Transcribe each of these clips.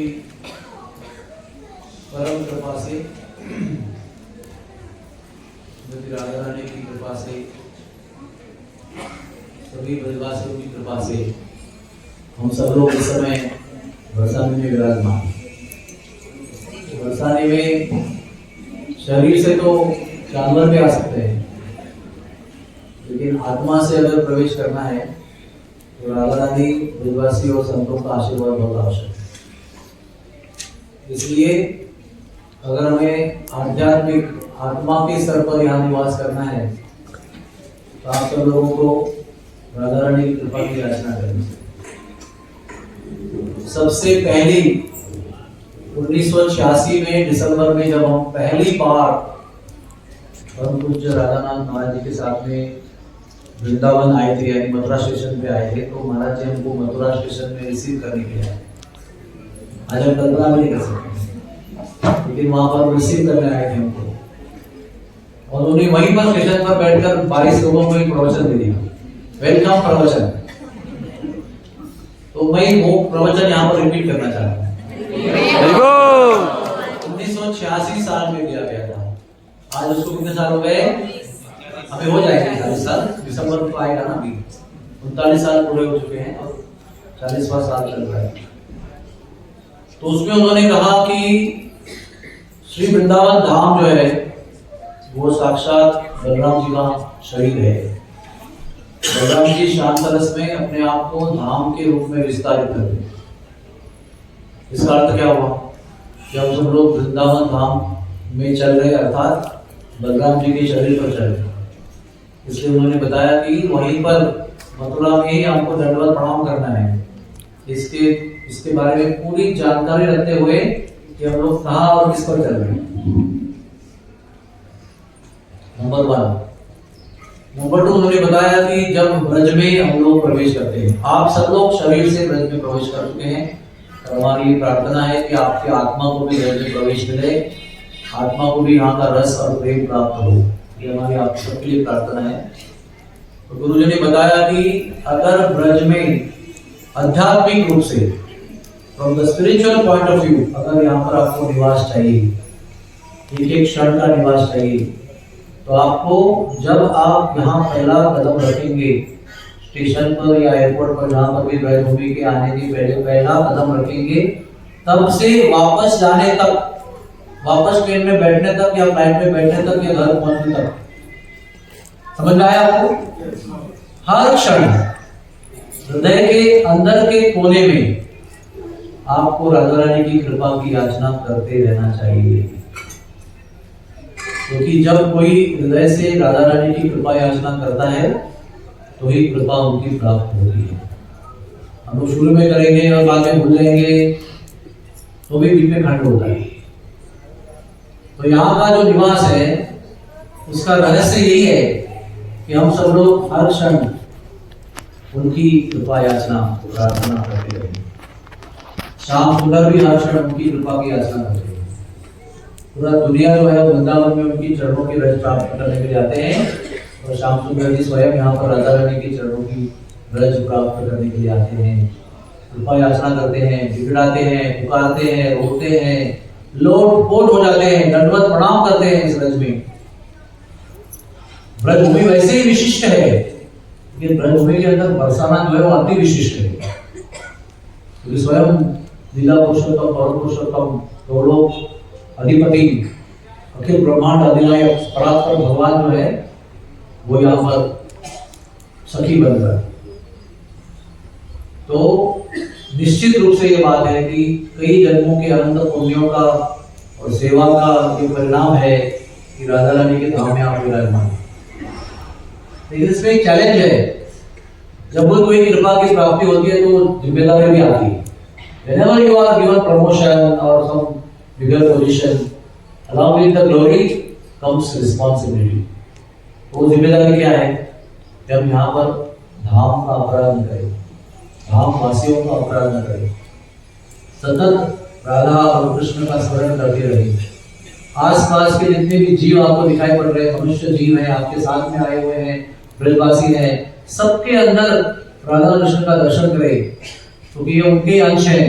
की परम कृपा से, राधा रानी की कृपा से, सभी ब्रजवासियों की कृपा से हम सब लोग इस समय बरसाने में विराजमान। बरसाने में शरीर से तो जानवर भी आ सकते हैं, लेकिन आत्मा से अगर प्रवेश करना है तो राधा रानी, ब्रजवासी और संतों का आशीर्वाद बहुत आवश्यक है। इसलिए अगर हमें आध्यात्मिक आत्मा के स्तर पर यहाँ निवास करना है तो आप सब लोगों को राधा रानी की कृपा की याचना करनी चाहिए। सबसे पहली 1986 में दिसंबर में जब हम पहली बार परम पूज्य राधानाथ महाराज जी के साथ में वृंदावन आए थे, यानी मथुरा स्टेशन पे आए थे, तो महाराज जी हमको मथुरा स्टेशन में रिसीव करने के लिए आए। आज हम कल्पना भी नहीं कर सकते, लेकिन वहां पर रिसीव करने आए थे हमको, और उन्हें वहीं पर स्टेशन पर बैठकर 22 लोगों को एक प्रवचन दे दिया, वेलकम प्रवचन। तो मैं वो प्रवचन यहाँ पर रिपीट करना चाहता हूँ। 1986 साल में दिया गया था। आज उसको कितने साल हो गए? अभी हो जाएंगे 40 साल, दिसंबर को आएगा ना। अभी 39 साल पूरे हो चुके हैं और 40वां साल चल रहा है। तो उसमें उन्होंने कहा कि श्री वृंदावन धाम जो है वो साक्षात बलराम जी का शरीर है। बलराम जी शांत रस में अपने आप को धाम के रूप में विस्तारित कर रहे। इसका अर्थ क्या हुआ कि हम सब लोग वृंदावन धाम में चल रहे, अर्थात बलराम जी के शरीर पर चल रहे। इसलिए उन्होंने बताया कि वहीं पर मथुरा में ही हमको दंडवत प्रणाम करना है। इसके बारे में पूरी जानकारी रखते हुए कि हम लोग कहाँ और किस पर चल रहे हैं। नंबर 1। नंबर 2, उन्होंने बताया कि जब ब्रज में हम लोग प्रवेश करते हैं, आप सब लोग शरीर से ब्रज में प्रवेश कर चुके हैं, और हमारी प्रार्थना है कि आपकी आत्मा को भी ब्रज में प्रवेश मिले, आत्मा को भी यहाँ का रस और प्रेम प्राप्त हो। ये हमारी आप सबके लिए प्रार्थना है। तो गुरु जी ने बताया कि अगर ब्रज में आध्यात्मिक रूप से, from the spiritual point of view, अगर यहाँ पर आपको निवास चाहिए, एक क्षण का निवास चाहिए, तो आपको जब आप यहाँ पहला कदम रखेंगे स्टेशन पर या एयरपोर्ट पर, जहाँ पर भी ब्रजभूमि के आने के पहला कदम रखेंगे, तब से वापस जाने तक, वापस ट्रेन में बैठने तक या फ्लाइट में बैठने तक या घर पहुंचने तक, समझ में आया आपको? हर क्षण हृदय के अंदर के कोने में आपको राधा रानी की कृपा की याचना करते रहना चाहिए, क्योंकि जब कोई हृदय से राधा रानी की कृपा याचना करता है तो ही कृपा उनकी प्राप्त होती है। हम लोग शुरू में करेंगे और बाद में भूल जाएंगे तो भी बीच में खंड होता है। तो यहाँ का जो निवास है उसका रहस्य यही है कि हम सब लोग हर क्षण उनकी कृपा याचना प्रार्थना करते रहेंगे। शाम सुबह भी हर क्षण उनकी कृपा की याचना करते हैं। पूरा दुनिया जो है वृंदावन में उनकी चरणों की रज प्राप्त करने के लिए आते हैं, और शाम सुबह जी स्वयं यहाँ पर राधा रानी के चरणों की रज प्राप्त करने के लिए आते हैं, कृपा याचना करते हैं, बिगड़ाते हैं, पुकारते हैं, रोते हैं, लोट पोट हो जाते हैं, दंडवत प्रणाम करते हैं। इस रज में ब्रजभूमि वैसे ही विशिष्ट है, लेकिन ब्रजभूमि के अंदर बरसाना जो है वो अति विशिष्ट है, क्योंकि स्वयं लीला पुरुषोत्तम, परम पुरुषोत्तम, दोलोक अधिपति, अखिल ब्रह्मांड अधिनायक परात्पर भगवान जो है वो यहाँ पर सखी बनकर। तो निश्चित रूप से ये बात है कि कई जन्मों के अनंत पुण्यों का और सेवा का ये परिणाम है कि राधा रानी के धाम में आप विराजमान। लेकिन इसमें एक चैलेंज है, जब कोई कृपा की प्राप्ति होती है तो जिम्मेदारी भी आती है। Whenever you are given promotion or some bigger position, along with the glory comes responsibility. वो जिम्मेदारी क्या है कि हम यहाँ पर धाम का अपराध न करें, धाम वासियों का अपराध न करें, सतत राधा और कृष्ण का स्मरण करते रहें। आसपास के जितने भी जीव आपको दिखाई पड़ रहे हैं, मनुष्य जीव हैं, आपके साथ में आए हुए हैं, ब्रजवासी हैं, सबके अंदर राधा कृष्ण का दर्शन करें, क्योंकि ये उनके अंश हैं,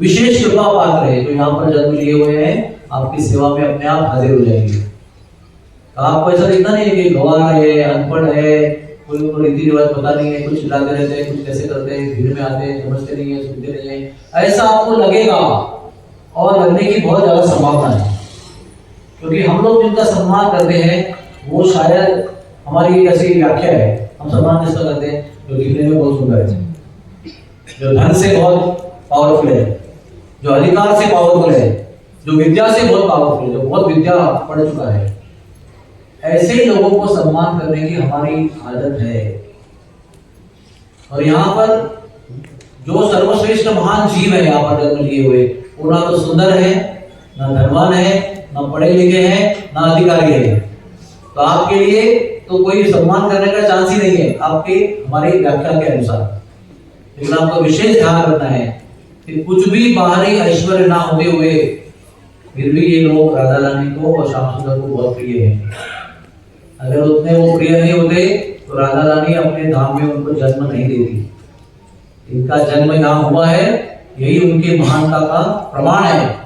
विशेष कृपा पात्र है, जो यहाँ पर जन्म लिए हुए हैं आपकी सेवा में अपने आप हाजिर हो जाएंगे। आपको ऐसा दिखता नहीं है कि गवार है, अनपढ़ है, कोई उनको रीति रिवाज पता नहीं है, कुछ चिल्लाते रहते हैं, कुछ कैसे करते हैं, भीड़ में आते हैं, समझते नहीं है, सुनते नहीं है, ऐसा आपको लगेगा और लगने की बहुत ज्यादा संभावना है। क्योंकि हम लोग जिनका सम्मान करते हैं वो शायद हमारी एक ऐसी व्याख्या है, हम सम्मान किसका करते हैं? जो दिखने में बहुत सुंदर है, जो धन से बहुत पावरफुल है, जो अधिकार से पावरफुल है, जो विद्या से बहुत पावरफुल है, जो बहुत विद्या पढ़ चुका है। ऐसे लोगों को सम्मान करने की हमारी आदत है। और यहाँ पर जो सर्वश्रेष्ठ महान जीव है यहाँ पर जन्म लिए हुए, वो ना तो सुंदर है, ना धनवान है, ना पढ़े लिखे हैं, ना अधिकारी है। तो आपके लिए तो कोई सम्मान करने का चांस ही नहीं है आपके हमारी व्याख्या के अनुसार। लेकिन आपको विशेष ध्यान रखना है कि कुछ भी बाहरी ऐश्वर्य ना होते हुए फिर भी ये लोग राधा रानी को और श्याम सुंदर को बहुत प्रिय है। अगर उतने वो प्रिय नहीं होते तो राधा रानी अपने धाम में उनको जन्म नहीं देती। इनका जन्म यहाँ हुआ है, यही उनकी महानता का प्रमाण है।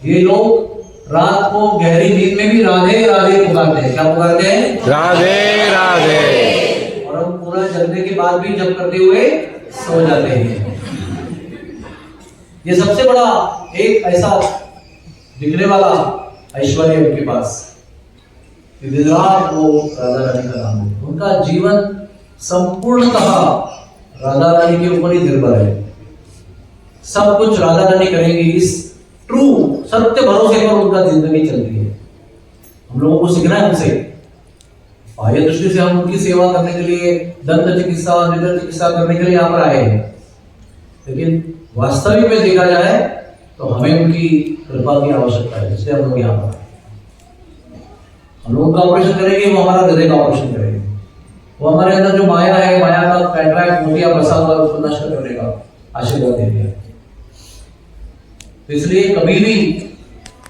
ये लोग रात को गहरी नींद में भी राधे राधे पुकारते हैं। क्या पुकारते हैं? राधे राधे। और हम पूरा जगने के बाद भी जप करते हुए सो जाते हैं। ये सबसे बड़ा एक ऐसा दिखने वाला ऐश्वर्य है उनके पास। विराट को राधा रानी का नाम है। उनका जीवन संपूर्णतः राधा रानी के ऊपर ही निर्भर है। सब कुछ राधा रानी करेंगी, इस ट्रू सत्य भरोसे पर उनका जिंदगी चलती है। हम लोगों को सीखना है उनसे। बाह्य दृष्टि से हम उनकी सेवा करने के लिए, दंत चिकित्सा, नेत्र चिकित्सा करने के लिए यहाँ पर आए हैं, लेकिन वास्तविक में देखा जाए तो हमें उनकी कृपा की आवश्यकता है, इसलिए हम लोग यहाँ पर आए। हम लोग का ऑपरेशन करेंगे, वो हमारा हृदय का ऑपरेशन करेंगे। वो हमारे अंदर जो माया है, माया का कैटरैक्ट मोतिया बसा हुआ उसको नष्ट करने का आशीर्वाद देंगे। तो इसलिए कभी भी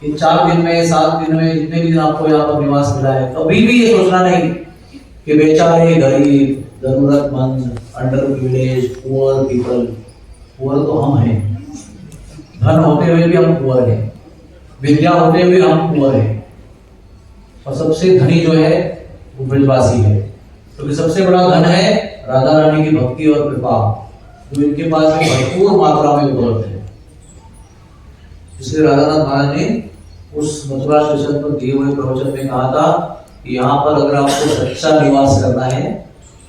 इन 4 दिन में, 7 दिन में, जितने भी दिन आपको यहाँ पर निवास मिला है, कभी भी ये सोचना नहीं कि बेचारे गरीब, जरूरतमंद, under privilege, poor people. Poor तो हम हैं, धन होते हुए भी हम पुअर हैं, विद्या होते हुए हम पुअर हैं, और सबसे धनी जो है वो ब्रजवासी है। क्योंकि सबसे बड़ा धन है राधा रानी की भक्ति और कृपा, जो इनके पास में भरपूर मात्रा में उपलब्ध है। इसलिए राधानाथ महाराज ने उस मथुरा स्टेशन पर दिए हुए प्रवचन में कहा था कि यहाँ पर अगर आपको सच्चा निवास करना है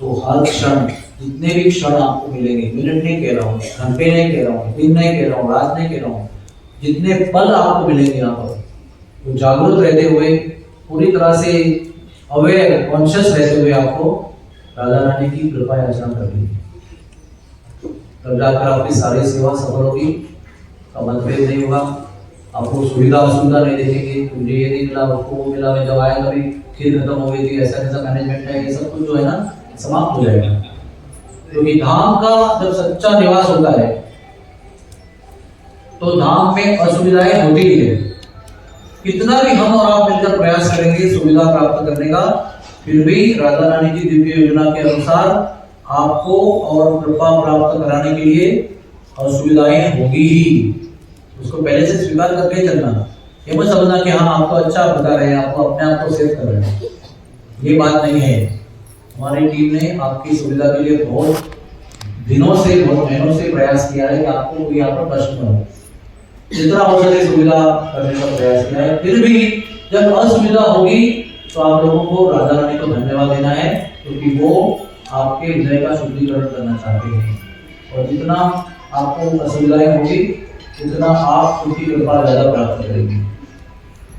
तो हर क्षण, जितने भी क्षण आपको मिलेंगे, मिनट नहीं कह रहा हूँ, घंटे नहीं कह रहा हूँ, दिन नहीं कह रहा हूँ, रात नहीं कह रहा हूँ, जितने पल आपको मिलेंगे यहाँ पर, तो जागरूक रहते हुए, पूरी तरह से अवेयर, कॉन्शियस रहते हुए आपको राधा रानी की कृपा याचना करनी है। तब जाकर आपकी सारी सेवा सफल होगी, का मतभेद नहीं होगा। आपको सुविधा असुविधा नहीं देखेंगे, मुझे ये नहीं मिला, उसको वो मिला, मैं जब आया तभी खीर खत्म हो गई थी, ऐसा ऐसा मैनेजमेंट है, ये सब कुछ जो है ना समाप्त हो जाएगा। क्योंकि धाम का जब सच्चा निवास होता है तो धाम में असुविधाएं होती ही है। कितना भी हम और आप मिलकर प्रयास करेंगे सुविधा प्राप्त करने का, फिर भी राधा रानी की दिव्य योजना के अनुसार आपको और कृपा प्राप्त कराने के लिए असुविधाएं होगी ही। उसको पहले से स्वीकार करके चलना। ये मत समझना कि हाँ आप तो अच्छा बता रहे हैं, आपको अपने आप को सेव कर रहे हैं, ये बात नहीं है। हमारी टीम ने आपकी सुविधा के लिए बहुत दिनों से, बहुत महीनों से प्रयास किया है कि आपको यहाँ पर कष्ट न हो। जितना हो सके सुविधा करने का प्रयास किया है। फिर भी जब असुविधा होगी तो आप लोगों को राधा रानी को धन्यवाद देना है, क्योंकि वो आपके हृदय का शुद्धिकरण करना चाहते हैं। और जितना आपको असुविधाएं होगी उतना आप उनकी कृपा ज्यादा प्राप्त करेंगे।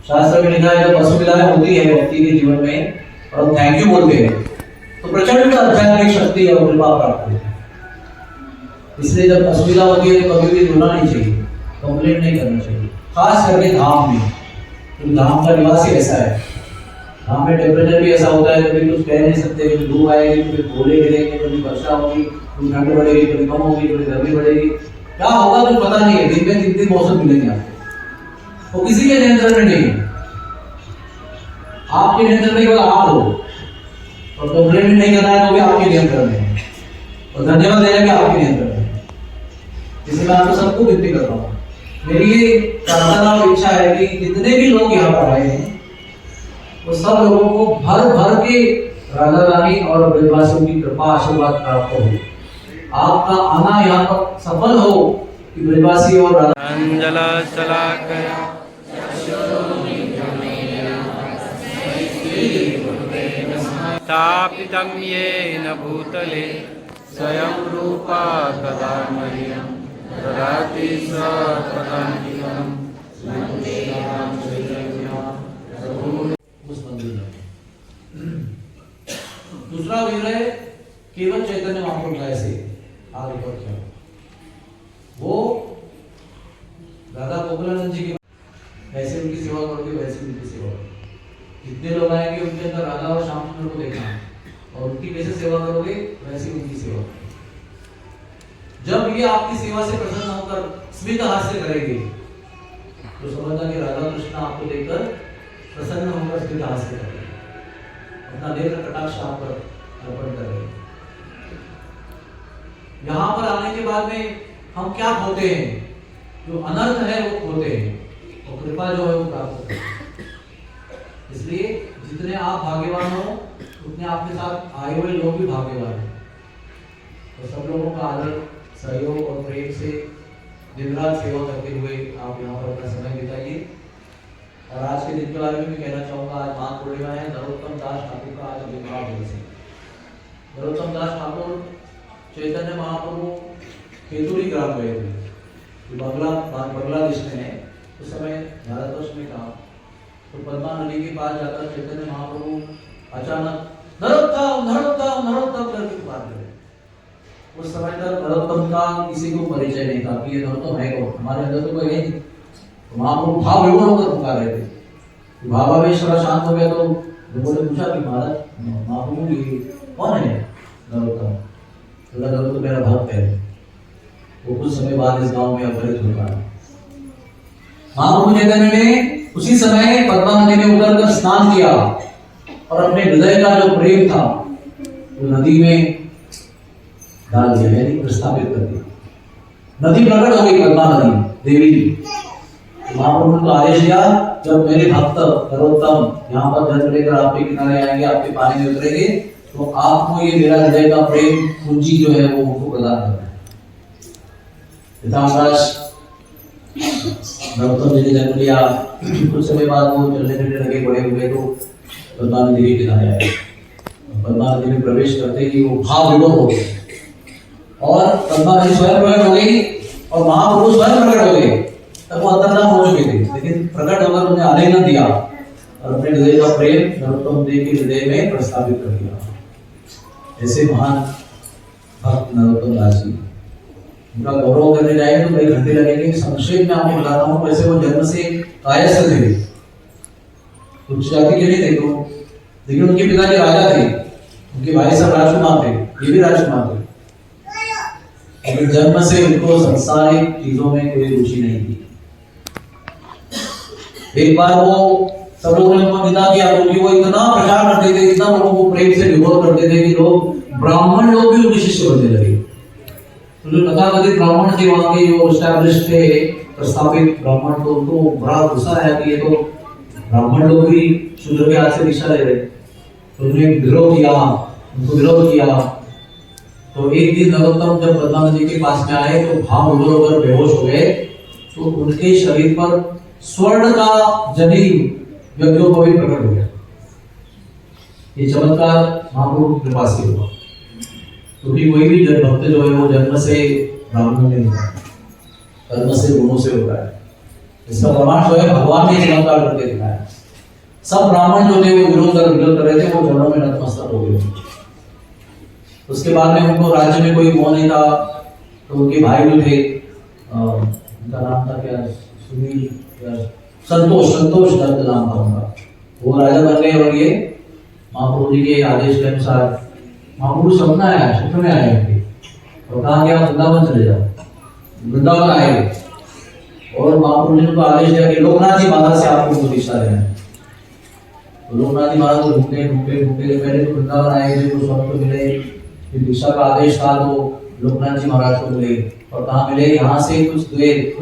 शास्त्र में लिखा है जब असुविधाएं होती है व्यक्ति के जीवन में और हम थैंक यू बोलते हैं तो प्रचंड आध्यात्मिक शक्ति और कृपा प्राप्त होती है। इसलिए जब असुविधा होती है तो कभी भी रोना नहीं चाहिए, कंप्लेंट नहीं करना चाहिए, खास करके धाम में। तो धाम का निवास ही ऐसा है। धाम में टेम्परेचर भी ऐसा होता है, कभी कुछ कह नहीं सकते, कभी धूप आएगी, कभी ओले गिरेंगे, कभी वर्षा होगी, कभी ठंड बढ़ेगी, कभी कम होगी, कभी गर्मी बढ़ेगी, क्या होगा कुछ पता नहीं है। दिन में 3 मौसम मिलेंगे आपको, वो किसी के नियंत्रण में नहीं है। आपके नियंत्रण में केवल आप हो, और कंप्लेंट नहीं करना है तो भी आपके नियंत्रण में है, और धन्यवाद देना भी आपके नियंत्रण में है। इसलिए मैं आपको सबको विनती कर रहा हूँ, मेरी ये प्रार्थना और इच्छा है कि जितने भी लोग यहाँ पर आए हैं वो सब लोगों को भर भर के राधा रानी और ब्रजवासियों की कृपा आशीर्वाद प्राप्त हो, आपका आना यहाँ पर सफल हो कि ब्रजवासी और राधा अंजल शलाकया स्थापितं येन भूतले स्वयं रूपा कदा मह्यं ददाति स्वपदान्तिकं उस मंदिर में। दूसरा विग्रह केवल चैतन्य महाप्रभु का ऐसे आगे पर क्या वो राधा गोकुलानंद जी की वैसे उनकी सेवा करोगे वैसे उनकी सेवा करोगे। जितने लोग आएंगे उनके अंदर राधा और श्याम सुंदर को देखना और उनकी कैसे सेवा करोगे वैसे उनकी सेवा करोगे। जब ये आपकी सेवा से प्रसन्न होकर स्मित हास्य करेंगे तो समझना कि राधा कृष्ण आपको देखकर प्रसन्न होकर स्मित हास्य करेंगे, अपना नेत्र कटाक्ष आप पर अर्पण करेंगे। यहाँ पर आने के बाद में हम क्या खोते हैं, जो अनर्थ है वो खोते हैं और कृपा जो है वो प्राप्त होती है। इसलिए जितने आप भाग्यवान हो उतने आपके साथ आए हुए लोग भी भाग्यवान हैं। तो सब लोगों का आदर सहयोग और प्रेम से दिन रात सेवा करते हुए आप यहाँ पर अपना समय बिताइए। और आज के दिन के बारे में मैं कहना चाहूँगा, आज माघ पूर्णिमा है, नरोत्तम दास ठाकुर का आज विवाह दिवस है। नरोत्तम दास ठाकुर चैतन्य महाप्रभु खेतुरी ग्राम गए थे, बांग्लादेश में है, उस समय भारतवर्ष में था। तो पद्मा नदी के पास जाकर चैतन्य महाप्रभु अचानक नरोत्तम नरोत्तम नरोत्तम करके पुकार रहे। उस समय तक नरोत्तम का किसी को परिचय नहीं था कि ये नरोत्तम है कौन, हमारे अंदर तो कोई है नहीं। तो महाप्रभु भाव विभोर होकर पुकार रहे थे। भावावेश थोड़ा शांत हो गया तो लोगों ने पूछा कि महाराज महाप्रभु ये कौन है नरोत्तम? तो नरोत्तम मेरा भक्त है। वो कुछ समय बाद इस गांव में अवतरित होगा। महाप्रभु चैतन्य ने उसी समय पद्मा नदी में उतरकर स्नान किया और अपने हृदय का जो प्रेम था वो नदी में डाल दिया, यानी प्रस्थापित कर दिया। नदी प्रकट हो गई, पद्मा नदी देवी। महाप्रभु को आदेश दिया, जब मेरे भक्त नरोत्तम यहाँ पर जन्म लेकर आपके किनारे आएंगे, आपके पानी में उतरेंगे, तो आपको ये मेरा हृदय का प्रेम पूंजी जो है वो उनको प्रदान करना है। नरोत्तम जी ने जन्म लिया, कुछ समय बाद वो चलने फिरने लगे, बड़े हुए तो पद्मा नदी के किनारे आए। पद्मा नदी में प्रवेश करते ही वो भाव विभोर हो गए और पद्मा नदी स्वयं प्रकट हो गई और महाप्रभु स्वयं प्रकट हो गए। तब वो अंतर्धान हो चुके थे, लेकिन प्रकट होकर उन्हें आलिंगन दिया और अपने हृदय का प्रेम नरोत्तम जी के हृदय में प्रस्तावित कर दिया। ऐसे महान भक्त नरोत्तम दास जी, उनका गौरव करने जाएंगे तो कई घंटे लगेंगे। संक्षेप में आपको बताता हूँ, वैसे वो जन्म से कायस्थ थे, उच्च जाति के नहीं थे तो, लेकिन उनके पिताजी राजा थे, उनके भाई सब राजकुमार थे, ये भी राजकुमार थे। लेकिन जन्म से उनको सांसारिक चीजों में कोई रुचि नहीं थी। एक बार वो सब लोगों ने उनको निंदा किया क्योंकि वो इतना प्रचार करते थे, इतना लोगों को प्रेम से विभोर करते थे कि लोग ब्राह्मण लोग भी उनके शिष्य बनने लगे। तो जो तथाकथित ब्राह्मण थे, वहाँ के जो एस्टैब्लिश थे, प्रस्थापित ब्राह्मण, तो उनको बड़ा गुस्सा आया कि ये तो ब्राह्मण लोग भी शूद्र के हाथ से दीक्षा ले रहे। तो उन्होंने विरोध किया, उनको विरोध किया। तो एक दिन नरोत्तम जब पद्मा नदी के पास में आए तो भाव विभोर होकर बेहोश हो गए। तो उनके शरीर पर स्वर्ण का जनेऊ यज्ञोपवीत प्रकट हो गया। ये चमत्कार महाप्रभु की कृपा से हुआ, क्योंकि कोई भी भक्त जो है वो जन्म से ब्राह्मण नहीं होता, कर्म से गुणों से होता है। इसका प्रमाण जो है भगवान ने चमत्कार करके दिखाया। सब ब्राह्मण जो थे वो विरोध कर रहे थे, वो जड़ों में नतमस्तक हो गए। उसके बाद में उनको राज्य में कोई मोह नहीं था, तो उनके भाई जो थे, उनका नाम था क्या, सुनील, संतोष दत्त नाम था उनका, वो राजा बन गए। और ये महाप्रभु जी के आदेश के अनुसार महाप्रभु सपना आया, स्वप्न में आए उनके, और कहा कि आप वृंदावन चले जाओ। वृंदावन आए और महाप्रभु जी ने आदेश दिया कि लोकनाथ जी महाराज से आपको दीक्षा लेना है। तो लोकनाथ जी महाराज को ढूंढे पहले तो वृंदावन आए थे, तो स्वप्न मिले, फिर दीक्षा का आदेश था तो लोकनाथ जी महाराज को मिले। और कहाँ मिले? यहाँ से कुछ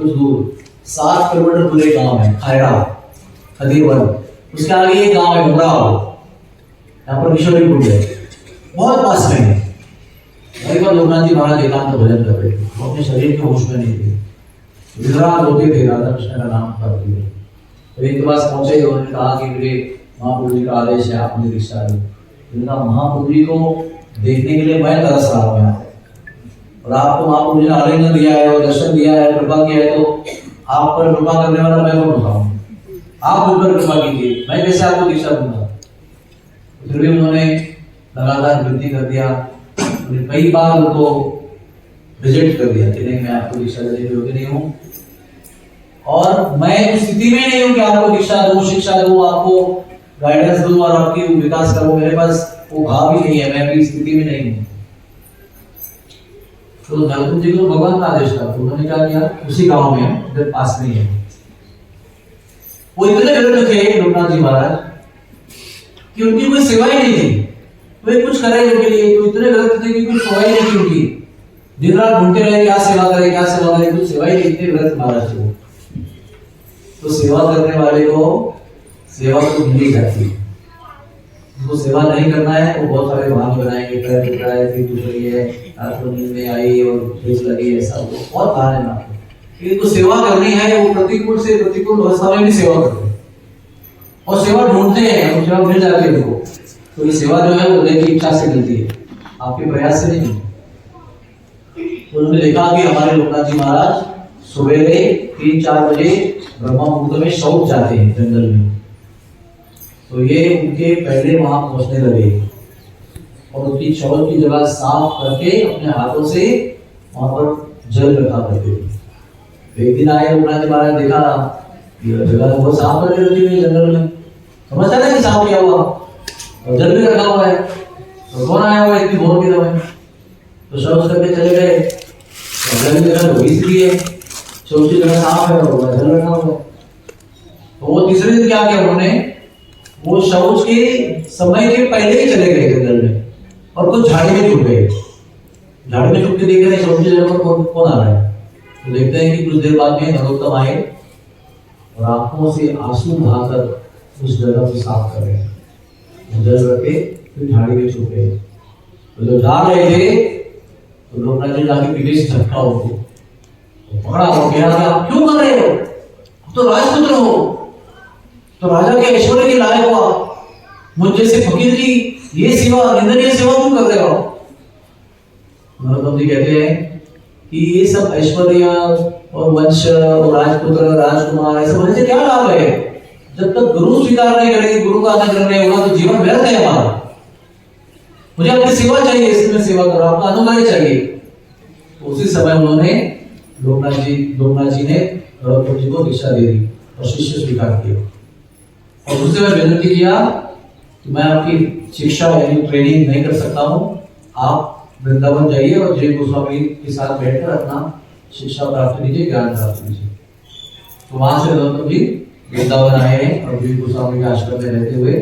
दूर 7 किलोमीटर दूर एक गाँव है खायरा खदीरवन, उसके आगे एक गाँव है उमराव, यहाँ पर किशोरी कुंड है, बहुत पास में है। एक बार लोकनाथ जी महाराज एकांत भजन कर रहे थे, वो अपने शरीर के होश में नहीं थे, विराट होते थे, राधा कृष्ण का नाम करते हुए। तो इनके पास पहुंचे, उन्होंने कहा कि मेरे महाप्रभु जी का आदेश है, आप मुझे दीक्षा दो। उन्होंने कहा महाप्रभु जी को देखने के लिए मैं तरस रहा हूँ यहाँ, और आपको महाप्रभु जी ने आलिंगन दिया है और दर्शन दिया है, कृपा किया है, तो आप पर कृपा करने वाला मैं कौन बताऊँ? आप मुझ पर कृपा कीजिए, मैं कैसे आपको दीक्षा दूंगा? फिर भी उन्होंने लगातार विनती कर दिया, कई बार उनको रिजेक्ट कर दिया कि नहीं, मैं आपको दीक्षा देने के योग्य नहीं हूँ, और मैं उस स्थिति में नहीं हूँ कि आपको दीक्षा दूं, शिक्षा दूं, आपको गाइडेंस दूं और आपकी विकास करूं। मेरे पास वो भाव ही नहीं है, मैं भी स्थिति में नहीं हूँ। तो नरसिंह जी को भगवान का आदेश था, तो उन्होंने क्या किया, उसी गांव में उधर पास में है, वो इतने विरुद्ध थे लोकनाथ जी महाराज कि उनकी कोई सेवा ही नहीं थी, वे कुछ करे उनके लिए, तो इतने विरुद्ध थे कि कुछ सेवा ही नहीं थी उनकी। दिन रात ढूंढते रहे क्या सेवा करे, क्या सेवा करे, कुछ सेवा ही नहीं, इतने विरुद्ध महाराज थे। तो सेवा करने वाले को सेवा तो मिल ही जाती है, जिसको सेवा नहीं करना है वो बहुत सारे बहाने बनाएंगे, पैर टूट रहा है, फिर टूट रही है, रात को नींद में आई और ठेस लगी, ऐसा वो बहुत बहाने बनाते। इनको सेवा करनी है, वो प्रतिकूल से प्रतिकूल अवस्था में भी सेवा करते हैं और सेवा ढूंढते हैं, और सेवा मिल जाती है उनको। तो ये सेवा जो है वो हृदय की इच्छा से मिलती है, आपके प्रयास से नहीं। तो उन्होंने देखा कि हमारे लोकनाथ जी महाराज सवेरे 3-4 बजे ब्रह्मा मुहूर्त में शौच जाते हैं जंगल में, तो ये उनके पहले वहां पहुंचने लगे और उसकी शौच की जगह साफ करके अपने हाथों से वहां पर जल रखा करते थे। एक दिन आए लोकनाथ जी महाराज, देखा ये जगह बहुत साफ करके रखी हुई जंगल में, समझता है कि साफ किया हुआ और जल भी रखा हुआ है, तो कौन आया हुआ इतनी भोर की समय? तो शौच करके चले गए, जल की जगह धोई इसलिए शौच की जगह साफ है और जल रखा हुआ है। तो वो तीसरे दिन क्या किया उन्होंने, वो शौच के समय के पहले ही चले गए जंगल में और कुछ झाड़ी में छुप गए। झाड़ी में छुप के देख रहे हैं शौच की जगह पर कौन आ रहा है, तो देखते हैं कि कुछ देर बाद में नरोत्तम आए और आंखों से आंसू बहाकर उस जगह को साफ कर रहे हैं, जल रखे फिर झाड़ी में छुप गए। तो जब जा रहे थे तो लोकनाथ जी जाके पीछे से झटका उनको पकड़ा और कहा कि आप क्यों कर रहे हो, तो राजपुत्र हो, तो राजा के ऐश्वर्य के लायक हो, मुझ जैसे फकीर की ये सेवा, निंदनीय सेवा क्यों कर रहे हो? नरोत्तम जी कहते हैं कि ये सब ऐश्वर्य और वंश और राजपुत्र राजकुमार ऐसा होने से क्या लाभ है? जब तक गुरु स्वीकार नहीं करेंगे, गुरु का आदर नहीं होगा, तो जीवन व्यर्थ है हमारा। मुझे आपकी सेवा चाहिए, इसमें सेवा करो, आपका अनुग्रह चाहिए। तो उसी समय उन्होंने लोकनाथ जी ने नरोत्तम जी को दीक्षा दे दी और शिष्य स्वीकार किया और उससे मैं विनती किया कि मैं आपकी शिक्षा यानी ट्रेनिंग नहीं कर सकता हूँ, आप वृंदावन जाइए और जय गोस्वामी के साथ बैठकर अपना शिक्षा प्राप्त कीजिए, ज्ञान प्राप्त कीजिए। तो वहां से नरोत्तम जी वृंदावन आए और जय गोस्वामी के आश्रम में रहते हुए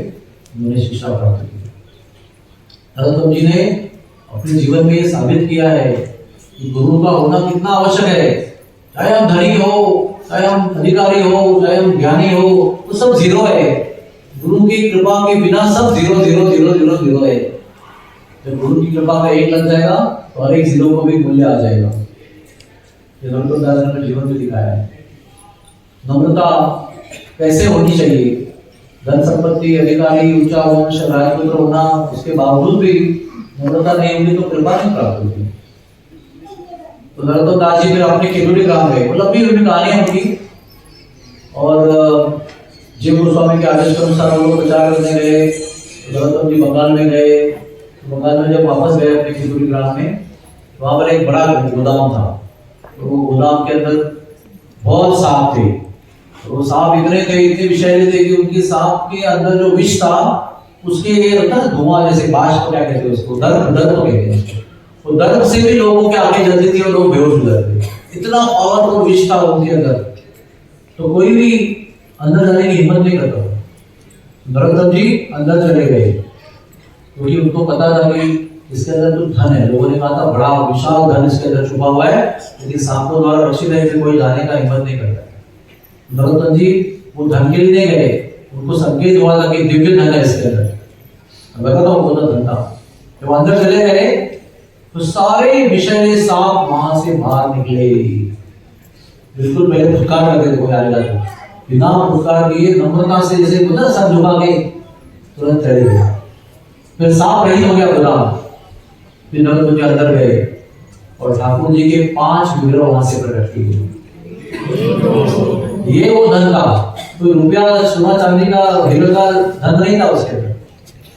उन्होंने शिक्षा प्राप्त की। नरोत्तम जी ने अपने जीवन में साबित किया है कि गुरु का होना कितना आवश्यक है। चाहे हम धनी हो, चाहे हम अधिकारी हो, चाहे हम ज्ञानी हो, तो सब जीरो है। गुरु की कृपा के बिना सब zero zero zero zero zero है। जब गुरु की कृपा का 1 लग जाएगा तो हर एक जीरो को भी मूल्य आ जाएगा। ये नरोत्तम दास ने जीवन में दिखाया है। नम्रता कैसे होनी चाहिए, धन संपत्ति, अधिकारी, ऊंचा वंश, राजपुत्र होना, उसके बावजूद भी नम्रता नहीं होगी तो कृपा नहीं प्राप्त होगी। तो नरोत्तम दास जी फिर अपने केवड़ी ग्राम गए, मतलब भी उनकी कहानी है उनकी, और जय गोस्वामी के आदेश के अनुसार वो प्रचार करने गए। नरोत्तम जी बंगाल में गए, बंगाल में जब वापस गए अपने केवड़ी ग्राम में, वहां पर एक बड़ा गोदाम था। तो वो गोदाम के अंदर बहुत सांप थे, वो सांप इतने थे, इतने विषैले थे कि उनके सांप के अंदर जो विष था उसके धुआं जैसे बाष्प को क्या कहते हैं उसको, दर्द तो कहते हैं, वो दर्द से भी लोगों के आंखें जलती थी और लोग बेहोश हो जाते थे। इतना पावरफुल विष था उनके अंदर, तो कोई भी अंदर जाने की हिम्मत नहीं करता। नरोत्तम जी अंदर चले गए क्योंकि उनको पता था कि इसके अंदर जो धन है, लोगों ने कहा था बड़ा विशाल धन इसके अंदर छुपा हुआ है, लेकिन सांपों द्वारा रक्षित है, इसलिए कोई जाने का हिम्मत नहीं करता। नरोत्तम जी वो धन के लिए नहीं गए, उनको संकेत हुआ था कि दिव्य धन है इसके अंदर। लगा था उनको धन था। जब अंदर चले गए तो सारे विषैले सांप वहां से बाहर निकले। बिल्कुल पहले फुटकार करते थे कोई आएगा तो, बिना फुटकार दिए नम्रता से जैसे खुदा सर झुका के तुरंत चले गए। फिर सांप रही हो गया खुदा। फिर नरोत्तम जी अंदर गए और ठाकुर जी के 5 विग्रह वहां से प्रकट किए। ये वो धन था, कोई रुपया सोना चांदी का हीरे का धन नहीं था उसके अंदर,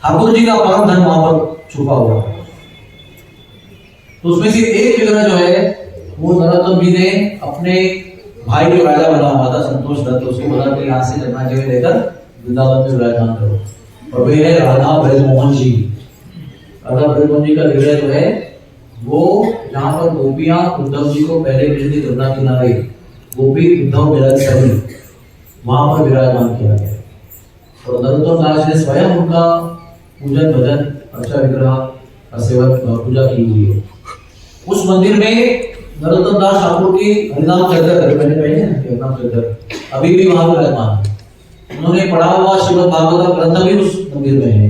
ठाकुर जी का परम धन वहां पर छुपा हुआ। तो उसमें से एक विग्रह जो है वो नरोत्तम जी ने अपने भाई जो राजा बना हुआ था संतोष दत्त, उसको बोला कि यहाँ से जमुना जी में लेकर वृंदावन में विराजमान करो, और वे है राधा ब्रजमोहन जी। राधा ब्रजमोहन जी का विग्रह जो है वो जहाँ पर गोपियां उद्धव जी को पहले मिलती गंगा किनारे गोपी उद्धव मिलन सभी वहां पर विराजमान किया गया, और नरोत्तम दास ने स्वयं उनका पूजन भजन अर्चा विग्रह का सेवन पूजा की हुई है। उस मंदिर में नरोत्तम दास ठाकुर की हरिनाम चक्कर मैंने पहले हरिनाम चक्कर अभी भी वहां विराजमान है। उन्होंने पढ़ा हुआ श्रीमद् भागवत ग्रंथ भी उस मंदिर में है।